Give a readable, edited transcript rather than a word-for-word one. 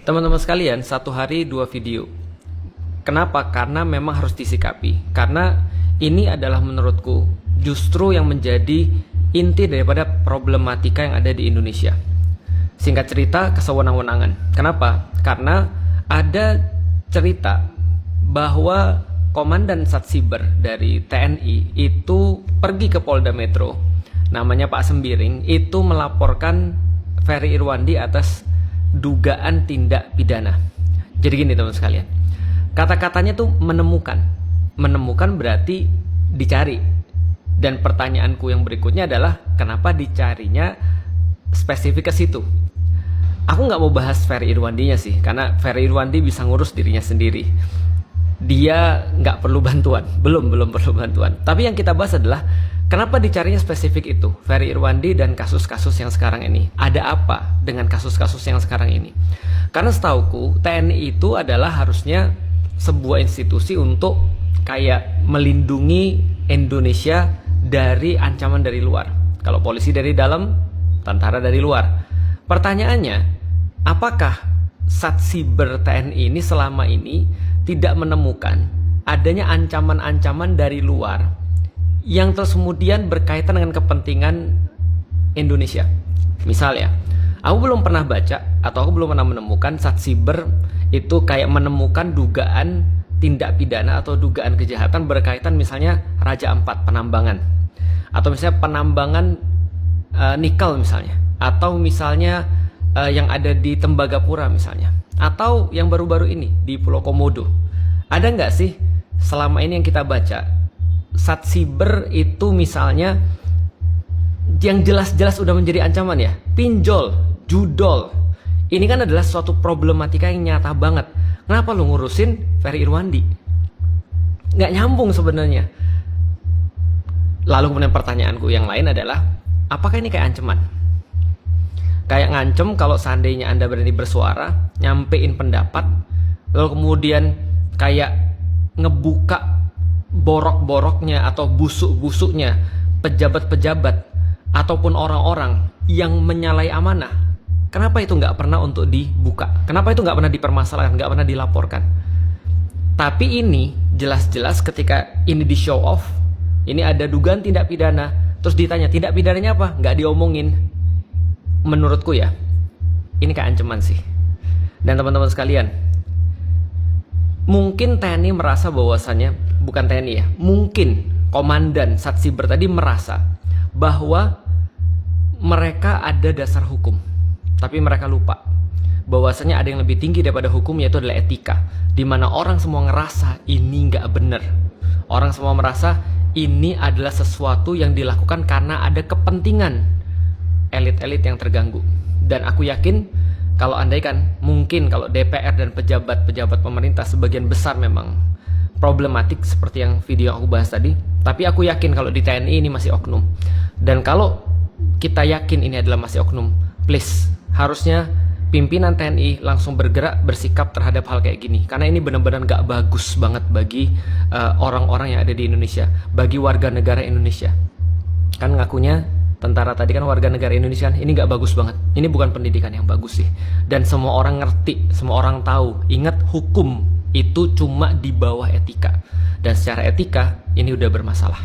Teman-teman sekalian, satu hari 2 video. Kenapa? Karena memang harus disikapi. Karena ini adalah menurutku justru yang menjadi inti daripada problematika yang ada di Indonesia. Singkat cerita, kesewenang-wenangan. Kenapa? Karena ada cerita bahwa Komandan Satsiber dari TNI itu pergi ke Polda Metro, namanya Pak Sembiring, itu melaporkan Ferry Irwandi atas dugaan tindak pidana. Jadi gini teman sekalian, kata-katanya tuh menemukan berarti dicari. Dan pertanyaanku yang berikutnya adalah kenapa dicarinya spesifik ke situ. Aku nggak mau bahas Ferry Irwandinya sih, karena Ferry Irwandi bisa ngurus dirinya sendiri. Dia nggak perlu bantuan, belum perlu bantuan. Tapi yang kita bahas adalah kenapa dicarinya spesifik itu, Ferry Irwandi dan kasus-kasus yang sekarang ini. Ada apa dengan kasus-kasus yang sekarang ini? Karena setauku TNI itu adalah harusnya sebuah institusi untuk kayak melindungi Indonesia dari ancaman dari luar. Kalau polisi dari dalam, tentara dari luar. Pertanyaannya, apakah Satsiber TNI ini selama ini tidak menemukan adanya ancaman-ancaman dari luar yang terus kemudian berkaitan dengan kepentingan Indonesia? Misalnya, aku belum pernah baca atau aku belum pernah menemukan Satsiber itu kayak menemukan dugaan tindak pidana atau dugaan kejahatan berkaitan misalnya Raja Ampat penambangan, atau misalnya penambangan nikel misalnya, atau misalnya yang ada di Tembagapura misalnya, atau yang baru-baru ini di Pulau Komodo. Ada nggak sih selama ini yang kita baca Satsiber itu misalnya yang jelas-jelas udah menjadi ancaman ya, pinjol, judol. Ini kan adalah suatu problematika yang nyata banget. Kenapa lu ngurusin Ferry Irwandi? Nggak nyambung sebenarnya. Lalu kemudian pertanyaanku yang lain adalah, apakah ini kayak ancaman? Kayak ngancem kalau seandainya Anda berani bersuara, nyampein pendapat, lalu kemudian kayak ngebuka borok-boroknya atau busuk-busuknya pejabat-pejabat ataupun orang-orang yang menyalahi amanah. Kenapa itu nggak pernah untuk dibuka? Kenapa itu nggak pernah dipermasalahkan, nggak pernah dilaporkan? Tapi ini jelas-jelas ketika ini di show off, ini ada dugaan tindak pidana, terus ditanya tindak pidananya apa? Nggak diomongin. Menurutku ya, ini kayak ancaman sih. Dan teman-teman sekalian, mungkin TNI merasa bahwasannya, bukan TNI ya, mungkin Komandan Satsiber tadi merasa bahwa mereka ada dasar hukum. Tapi mereka lupa bahwasanya ada yang lebih tinggi daripada hukum, yaitu adalah etika, di mana orang semua ngerasa ini nggak benar. Orang semua merasa ini adalah sesuatu yang dilakukan karena ada kepentingan elit-elit yang terganggu. Dan aku yakin kalau andaikan mungkin kalau DPR dan pejabat-pejabat pemerintah sebagian besar memang problematik seperti yang video yang aku bahas tadi, tapi aku yakin kalau di TNI ini masih oknum. Dan kalau kita yakin ini adalah masih oknum, please, harusnya pimpinan TNI langsung bergerak, bersikap terhadap hal kayak gini. Karena ini benar-benar gak bagus banget bagi orang-orang yang ada di Indonesia, bagi warga negara Indonesia. Kan ngakunya tentara tadi kan warga negara Indonesia, kan ini gak bagus banget. Ini bukan pendidikan yang bagus sih. Dan semua orang ngerti, semua orang tahu. Ingat, hukum itu cuma di bawah etika. Dan secara etika ini udah bermasalah.